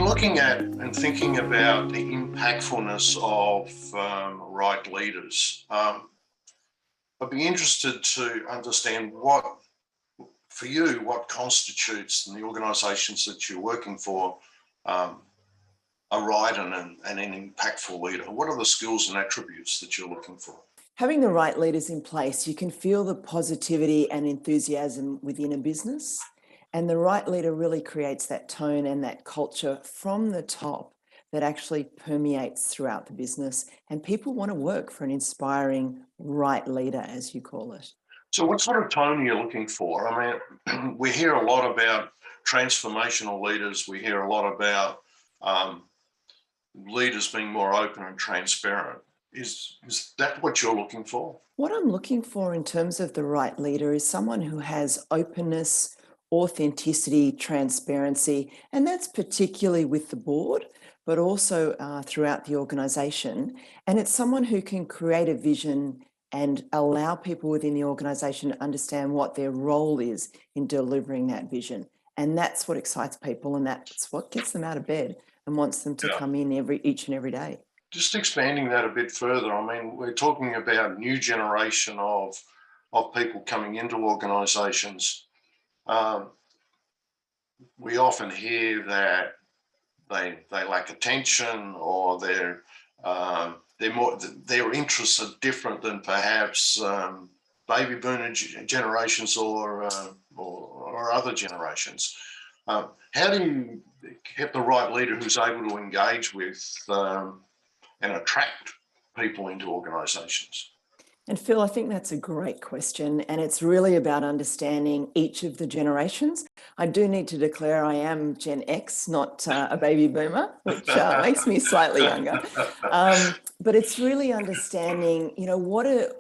looking at and thinking about the impactfulness of right leaders, I'd be interested to understand for you, what constitutes in the organisations that you're working for a right and an impactful leader. What are the skills and attributes that you're looking for? Having the right leaders in place, you can feel the positivity and enthusiasm within a business. And the right leader really creates that tone and that culture from the top that actually permeates throughout the business. And people want to work for an inspiring right leader, as you call it. So what sort of tone are you looking for? I mean, we hear a lot about transformational leaders. We hear a lot about leaders being more open and transparent. Is that what you're looking for? What I'm looking for in terms of the right leader is someone who has openness, authenticity, transparency, and that's particularly with the board, but also throughout the organisation. And it's someone who can create a vision and allow people within the organisation to understand what their role is in delivering that vision. And that's what excites people, and that's what gets them out of bed and wants them to come in each and every day. Just expanding that a bit further, I mean, we're talking about a new generation of people coming into organisations. We often hear that they lack attention, or their interests are different than perhaps baby boomer generations or other generations. How do you get the right leader who's able to engage with and attract people into organisations? And Phil, I think that's a great question. And it's really about understanding each of the generations. I do need to declare I am Gen X, not a baby boomer, which makes me slightly younger. But it's really understanding, what are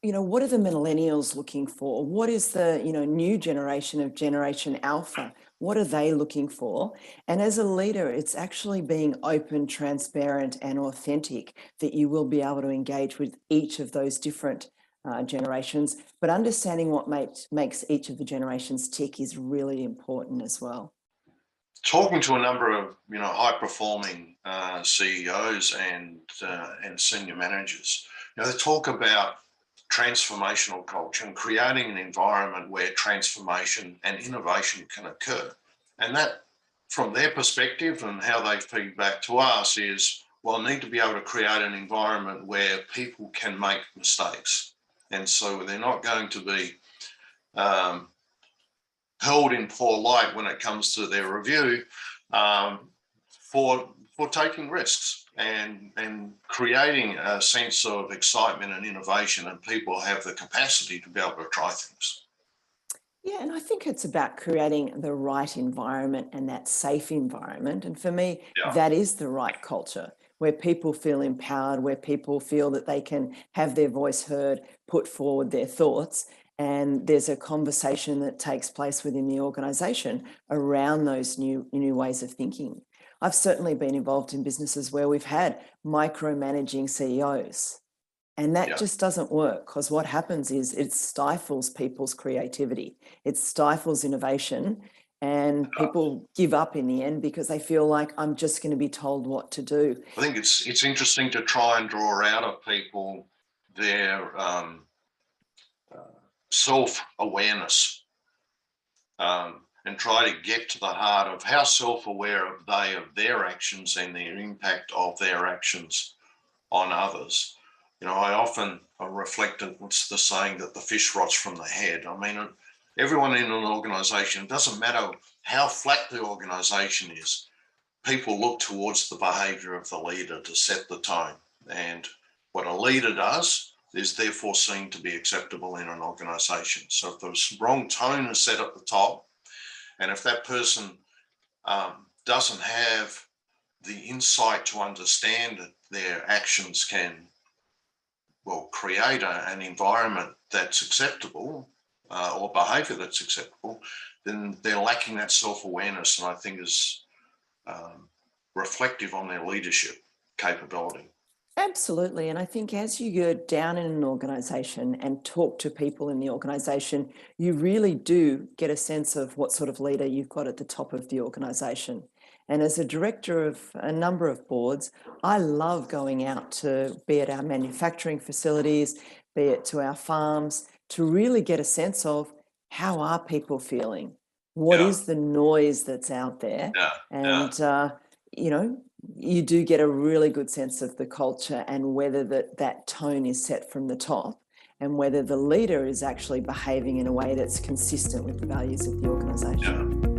the millennials looking for? What is the, new generation of Generation Alpha? What are they looking for? And as a leader, it's actually being open, transparent, and authentic that you will be able to engage with each of those different generations. But understanding what makes each of the generations tick is really important as well. Talking to a number of high-performing CEOs and senior managers, they talk about transformational culture and creating an environment where transformation and innovation can occur. And that, from their perspective and how they feed back to us, is, well, I need to be able to create an environment where people can make mistakes. And so they're not going to be held in poor light when it comes to their review for taking risks and creating a sense of excitement and innovation, and people have the capacity to be able to try things. Yeah, and I think it's about creating the right environment and that safe environment. And for me, that is the right culture, where people feel empowered, where people feel that they can have their voice heard, put forward their thoughts, and there's a conversation that takes place within the organisation around those new ways of thinking. I've certainly been involved in businesses where we've had micromanaging CEOs, and that just doesn't work, because what happens is it stifles people's creativity, it stifles innovation, and people give up in the end because they feel like, I'm just going to be told what to do. I think it's interesting to try and draw out of people their self-awareness and try to get to the heart of how self-aware are they of their actions and the impact of their actions on others. I often reflect on what's the saying that the fish rots from the head. I mean, everyone in an organisation, it doesn't matter how flat the organisation is, people look towards the behaviour of the leader to set the tone. And what a leader does is therefore seen to be acceptable in an organisation. So if the wrong tone is set at the top, and if that person doesn't have the insight to understand that their actions can, create an environment that's acceptable or behaviour that's acceptable, then they're lacking that self-awareness, and I think is reflective on their leadership capability. Absolutely. And I think as you go down in an organisation and talk to people in the organisation, you really do get a sense of what sort of leader you've got at the top of the organisation. And as a director of a number of boards, I love going out to, be it our manufacturing facilities, be it to our farms, to really get a sense of how are people feeling? What is the noise that's out there? And, you know, you do get a really good sense of the culture and whether that tone is set from the top and whether the leader is actually behaving in a way that's consistent with the values of the organisation.